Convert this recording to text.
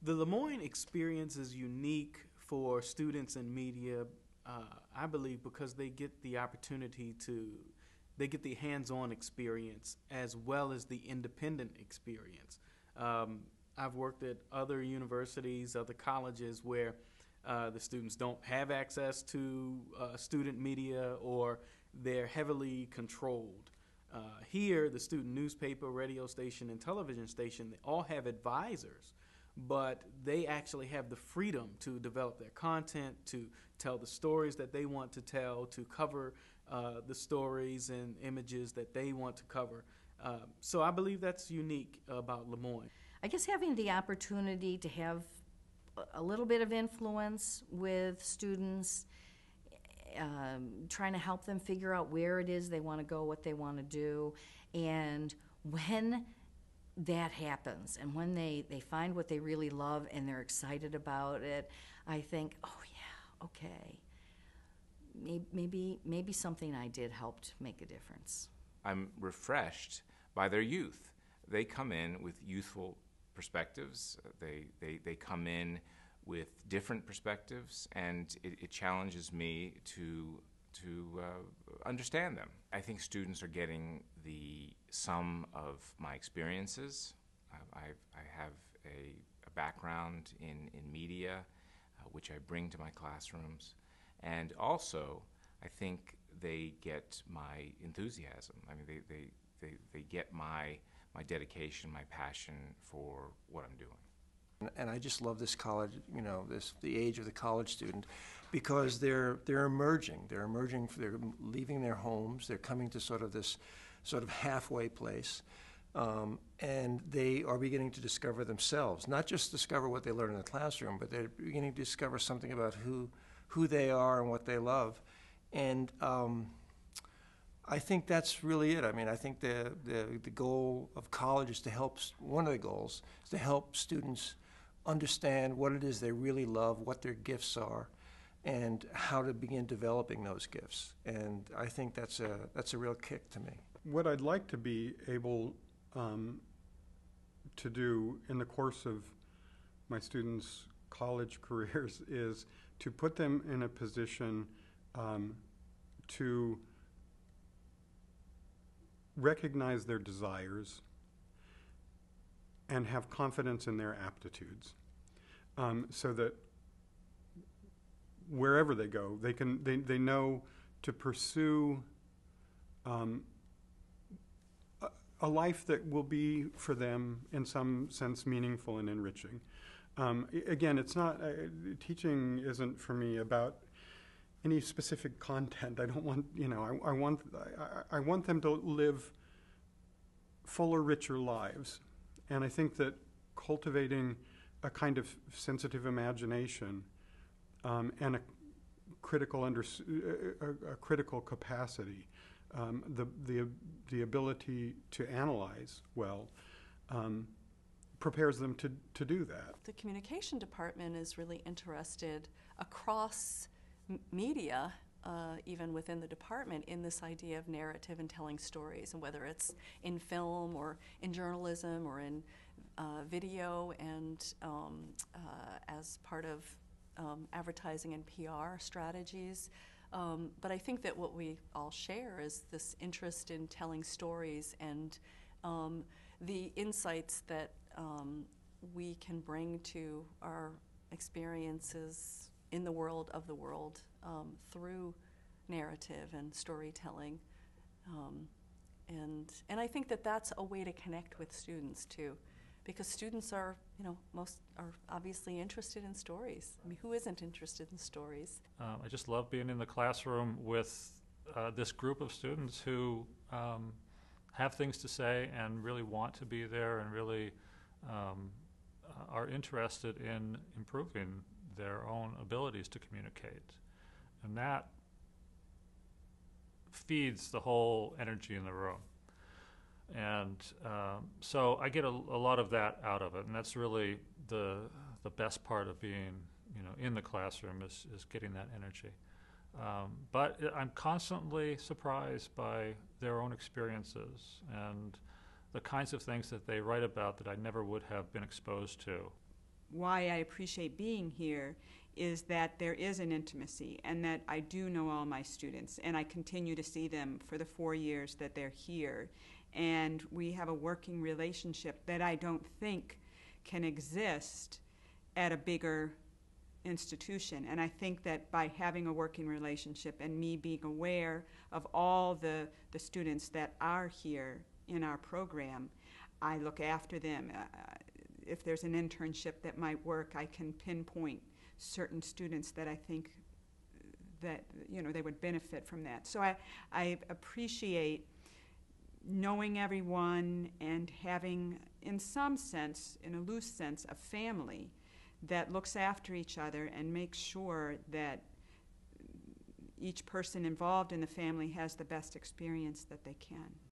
The Lemoyne experience is unique for students in media, I believe, because they get the opportunity they get the hands-on experience as well as the independent experience. I've worked at other universities, other colleges where the students don't have access to student media or they're heavily controlled. Here, the student newspaper, radio station, and television station, they all have advisors, but they actually have the freedom to develop their content, to tell the stories that they want to tell, to cover the stories and images that they want to cover. So I believe that's unique about Lemoyne. I guess having the opportunity to have a little bit of influence with students, trying to help them figure out where it is they want to go, what they want to do, and when that happens and when they find what they really love and they're excited about it, I think, oh yeah, okay, maybe something I did helped make a difference. I'm refreshed by their youth. They come in with youthful perspectives. They come in with different perspectives, and it challenges me to understand them. I think students are getting the sum of my experiences. I have a background in media, which I bring to my classrooms, and also I think they get my enthusiasm. I mean, they get my dedication, my passion for what I'm doing. And I just love this college, the age of the college student, because they're emerging. They're leaving their homes. They're coming to sort of this halfway place, and they are beginning to discover themselves. Not just discover what they learn in the classroom, but they're beginning to discover something about who they are and what they love. And I think that's really it. I mean, I think the goal of college is to help. One of the goals is to help students understand what it is they really love, what their gifts are, and how to begin developing those gifts. And I think that's a real kick to me. What I'd like to be able to do in the course of my students' college careers is to put them in a position to recognize their desires and have confidence in their aptitudes, so that wherever they go, they know to pursue a life that will be for them in some sense meaningful and enriching. Again, it's not teaching isn't for me about any specific content. I don't want I want them to live fuller, richer lives. And I think that cultivating a kind of sensitive imagination and a critical capacity, the ability to analyze well, prepares them to do that. The communication department is really interested across media, even within the department, in this idea of narrative and telling stories, and whether it's in film or in journalism or in video, and as part of advertising and PR strategies. But I think that what we all share is this interest in telling stories and the insights that we can bring to our experiences in the world of the world through narrative and storytelling, and I think that that's a way to connect with students too, because students are most are obviously interested in stories. I mean, who isn't interested in stories? I just love being in the classroom with this group of students who have things to say and really want to be there and really are interested in improving their own abilities to communicate. And that feeds the whole energy in the room. And so I get a lot of that out of it, and that's really the best part of being in the classroom is getting that energy. But I'm constantly surprised by their own experiences and the kinds of things that they write about that I never would have been exposed to. why I appreciate being here is that there is an intimacy and that I do know all my students and I continue to see them for the 4 years that they're here. And we have a working relationship that I don't think can exist at a bigger institution. And I think that by having a working relationship and me being aware of all the students that are here in our program, I look after them. If there's an internship that might work, I can pinpoint certain students that I think that, you know, they would benefit from that. So I appreciate knowing everyone and having, in some sense, in a loose sense, a family that looks after each other and makes sure that each person involved in the family has the best experience that they can.